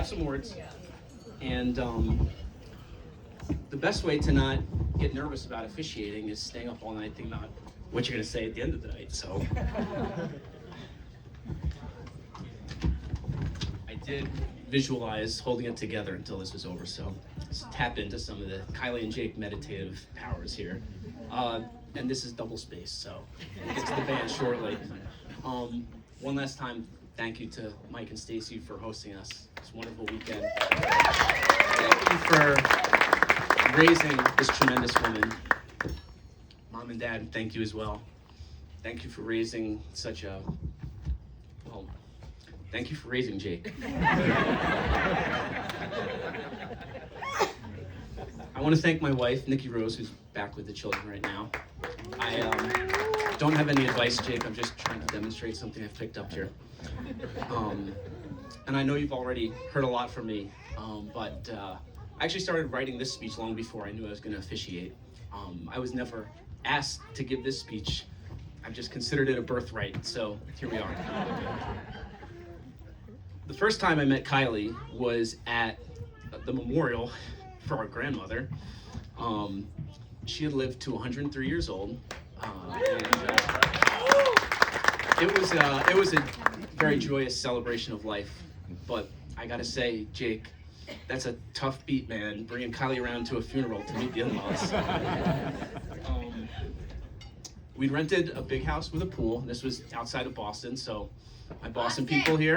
have some words. And the best way to not get nervous about officiating is staying up all night thinking about what you're going to say at the end of the night. So I did visualize holding it together until this was over. So let's tap into some of the Kylie and Jake meditative powers here. And this is double space, so we'll get to the band shortly. One last time, thank you to Mike and Stacy for hosting us. It's a wonderful weekend. Thank you for raising this tremendous woman. Mom and Dad, thank you as well. Thank you for raising thank you for raising Jake. I want to thank my wife, Nikki Rose, who's back with the children right now. I don't have any advice, Jake. I'm just trying to demonstrate something I've picked up here. And I know you've already heard a lot from me, but I actually started writing this speech long before I knew I was going to officiate. I was never asked to give this speech. I've just considered it a birthright, so here we are. The first time I met Kylie was at the memorial for our grandmother. She had lived to 103 years old. It was a very joyous celebration of life. But I gotta say, Jake, that's a tough beat, man, bringing Kylie around to a funeral to meet the in-laws. We'd rented a big house with a pool. This was outside of Boston, so my Boston people here,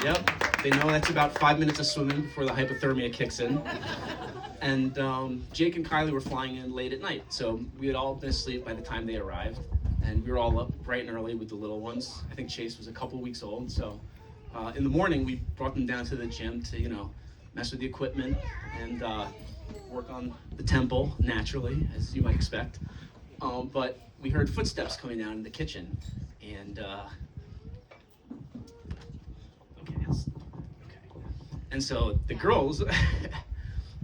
yep, they know that's about 5 minutes of swimming before the hypothermia kicks in. And Jake and Kylie were flying in late at night, so we had all been asleep by the time they arrived, and we were all up bright and early with the little ones. I think Chase was a couple weeks old, so in the morning we brought them down to the gym to, mess with the equipment and work on the temple naturally, as you might expect. But we heard footsteps coming down in the kitchen, and and so the girls,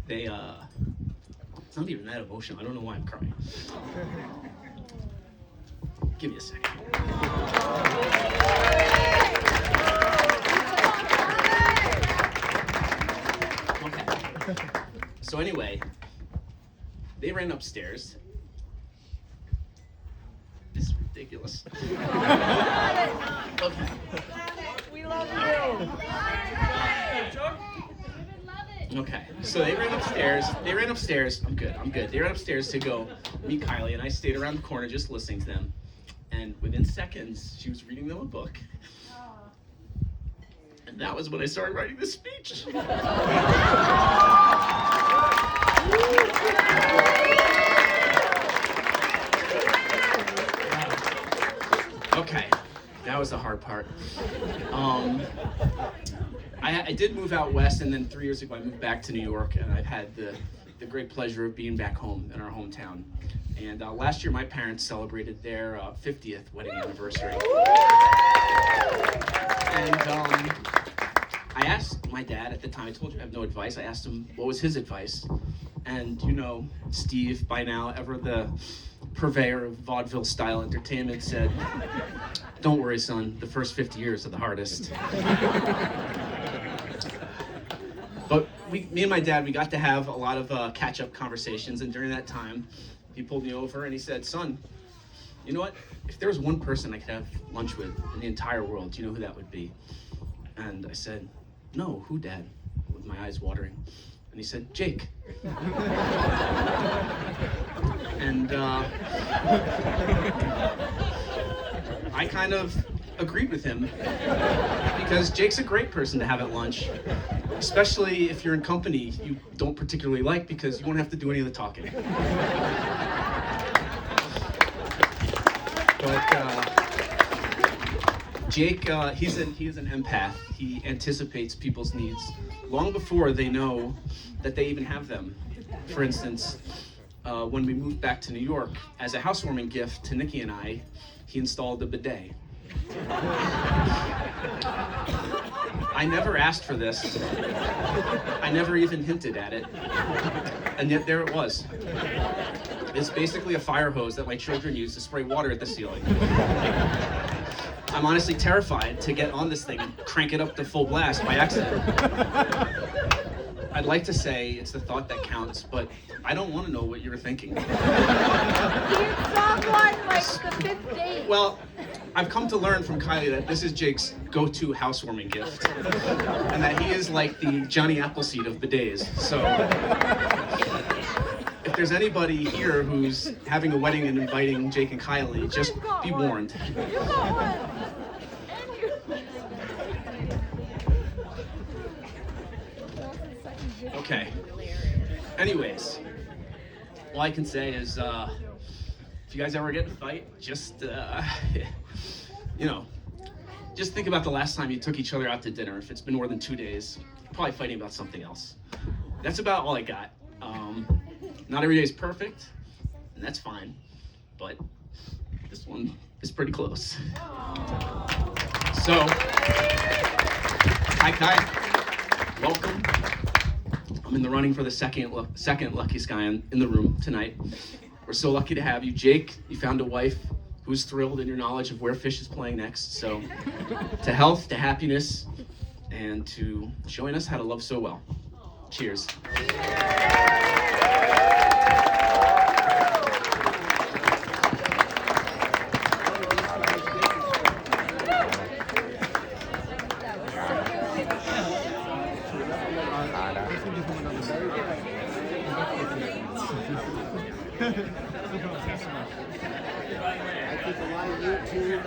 they it's not even that emotional. I don't know why I'm crying. Give me a second. Okay. So anyway, they ran upstairs. This is ridiculous. Okay. We love you. Okay, so they ran upstairs. I'm good. They ran upstairs to go meet Kylie, and I stayed around the corner just listening to them. And within seconds, she was reading them a book. And that was when I started writing this speech. Okay, that was the hard part. I did move out west, and then 3 years ago I moved back to New York, and I've had the great pleasure of being back home in our hometown. And last year my parents celebrated their 50th wedding anniversary. And I asked my dad at the time, I told you I have no advice, I asked him what was his advice. And Steve, by now, ever the purveyor of vaudeville-style entertainment, said, "Don't worry, son, the first 50 years are the hardest." But me and my dad, we got to have a lot of catch-up conversations, and during that time, he pulled me over and he said, "Son, you know what? If there was one person I could have lunch with in the entire world, do you know who that would be?" And I said, "No, who, Dad?" with my eyes watering. And he said, "Jake." And I kind of agreed with him, because Jake's a great person to have at lunch, especially if you're in company you don't particularly like, because you won't have to do any of the talking. But Jake, he's an empath. He anticipates people's needs long before they know that they even have them. For instance, when we moved back to New York, as a housewarming gift to Nikki and I, he installed a bidet. I never asked for this. I never even hinted at it. And yet there it was. It's basically a fire hose that my children use to spray water at the ceiling. I'm honestly terrified to get on this thing and crank it up to full blast by accident. I'd like to say it's the thought that counts, but I don't want to know what you were thinking. You sound like the fifth date. Well, I've come to learn from Kylie that this is Jake's go-to housewarming gift, and that he is like the Johnny Appleseed of bidets. So, if there's anybody here who's having a wedding and inviting Jake and Kylie, just be warned. You got one. Okay. Anyways, all I can say is, if you guys ever get in a fight, just, just think about the last time you took each other out to dinner. If it's been more than 2 days, you're probably fighting about something else. That's about all I got. Not every day is perfect, and that's fine, but this one is pretty close. So, hi Kai, welcome. I'm in the running for the second luckiest guy in the room tonight. We're so lucky to have you. Jake, you found a wife who's thrilled in your knowledge of where Fish is playing next. So to health, to happiness, and to showing us how to love so well. Cheers. I think a lot of you too.